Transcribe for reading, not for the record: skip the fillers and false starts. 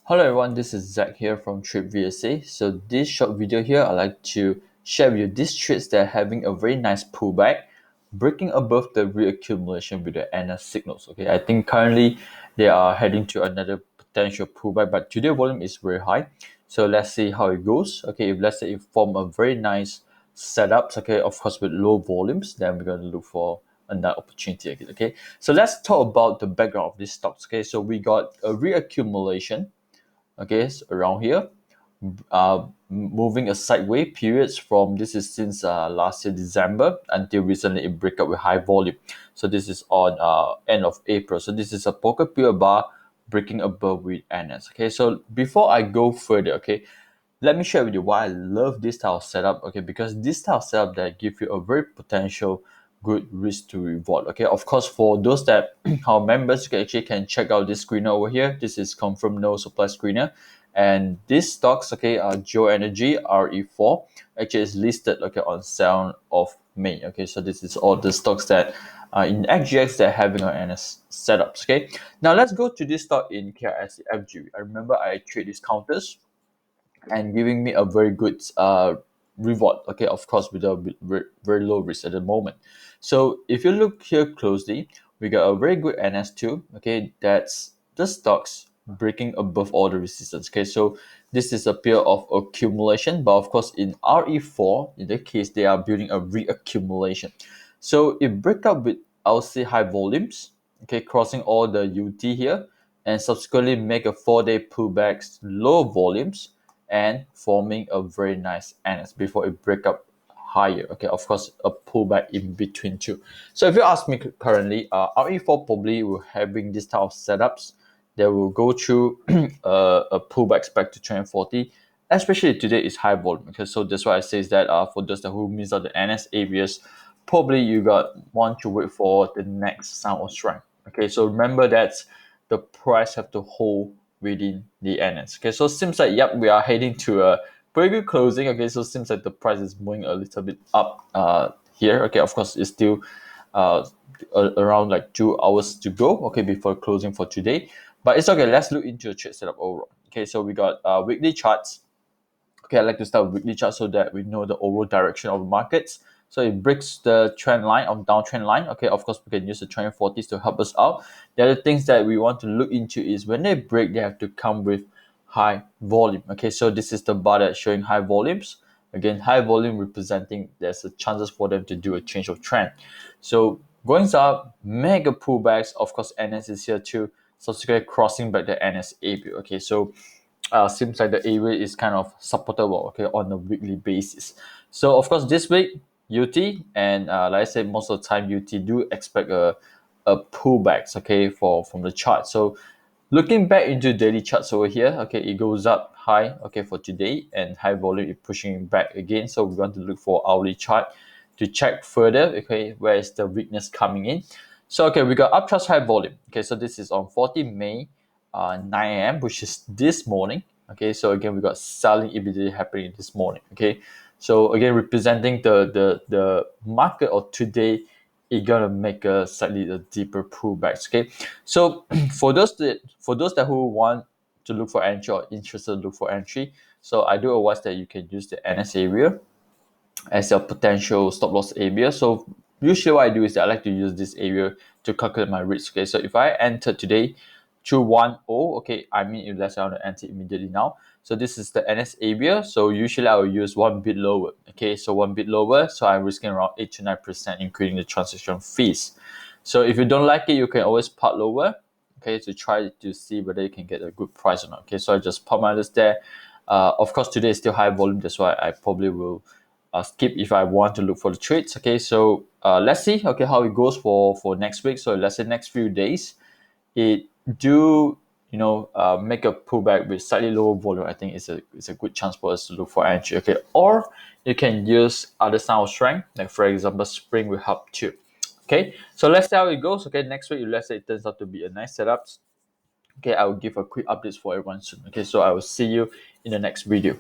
Hello everyone, this is Zach here from Trade VSA. So this short video here, I'd like to share with you these trades that are having a very nice pullback, breaking above the reaccumulation with the NS signals. Okay, I think currently they are heading to another potential pullback, but today volume is very high. So let's see how it goes. Okay, if let's say it form a very nice setups, okay, of course with low volumes, then we're going to look for another opportunity again. Okay, so let's talk about the background of these stocks. Okay, so we got a reaccumulation, okay, so around here, moving a sideways periods from this is since last year December until recently it break up with high volume. So this is on end of April. So this is a poker pure bar breaking above with NS. Okay, so before I go further, okay, let me share with you why I love this type of setup. Okay, because this type of setup that give you a very potential good risk to reward. Okay, of course, for those that our members, you can actually can check out this screener over here. This is confirmed no supply screener, and these stocks, okay, are GEO Energy RE4, actually is listed, okay, on 7th of May. Okay, so this is all the stocks that in XGX that are having our NS setups. Okay, now let's go to this stock in KRSC FG. I remember I trade these counters and giving me a very good reward. Okay, of course, with a very low risk at the moment. So if you look here closely, we got a very good NS2. Okay, that's the stocks breaking above all the resistance. Okay, so this is a pair of accumulation, but of course in RE4, in the case they are building a reaccumulation. So it break up with, I'll say, high volumes. Okay, crossing all the UT here, and subsequently make a 4-day pullbacks, low volumes, and forming a very nice NS before it break up higher. Okay, of course, a pullback in between two. So if you ask me currently, RE4 probably will having this type of setups that will go through a pullback back to 2040. Especially today is high volume. Okay, so that's why I say that for those that who miss out the NS areas, probably you got want to wait for the next sign of strength. Okay, so remember that the price have to hold within the NS. Okay, so it seems like, yep, we are heading to a pretty good closing. Okay, so it seems like the price is moving a little bit up here. Okay, of course it's still around like 2 hours to go, okay, before closing for today, but it's okay. Let's look into the trade setup overall. Okay, so we got weekly charts. Okay, I like to start with weekly chart so that we know the overall direction of the markets. So it breaks the trend line of downtrend line. Okay, of course, we can use the 2040s to help us out. The other things that we want to look into is when they break, they have to come with high volume. Okay, so this is the bar that's showing high volumes. Again, high volume representing there's a chances for them to do a change of trend. So going up, mega pullbacks. Of course, NS is here too. Subsequently crossing back the NS area. Okay, so seems like the area is kind of supportable, okay, on a weekly basis. So of course this week UT, and like I said, most of the time UT do expect a pullbacks, okay, from the chart. So looking back into daily charts over here, okay, it goes up high, okay, for today, and high volume is pushing back again. So we want to look for hourly chart to check further, okay, where is the weakness coming in. So okay, we got uptrust high volume. Okay, so this is on 14 May 9 a.m., which is this morning. Okay, so again, we got selling immediately happening this morning. Okay, so again, representing the market of today, it gonna make a slightly deeper pullbacks. Okay, so for those that who want to look for entry or interested to look for entry, so I do advise that you can use the NS area as a potential stop loss area. So usually what I do is that I like to use this area to calculate my risk. Okay, so if I enter today to 10, okay, I mean, if let's say I want to enter immediately now. So this is the NS area. So usually I will use one bit lower. Okay, so one bit lower, so I'm risking around 8 to 9%, including the transaction fees. So if you don't like it, you can always part lower, okay, to try to see whether you can get a good price or not. Okay, so I just pop my list there. Of course, today is still high volume, that's why I probably will skip if I want to look for the trades. Okay, so let's see, okay, how it goes for next week. So let's say next few days, it do make a pullback with slightly lower volume. I think it's a good chance for us to look for entry. Okay, or you can use other sign of strength, like for example, spring will help too. Okay, so let's see how it goes. Okay, next week, let's say it turns out to be a nice setup. Okay, I will give a quick updates for everyone soon. Okay, so I will see you in the next video.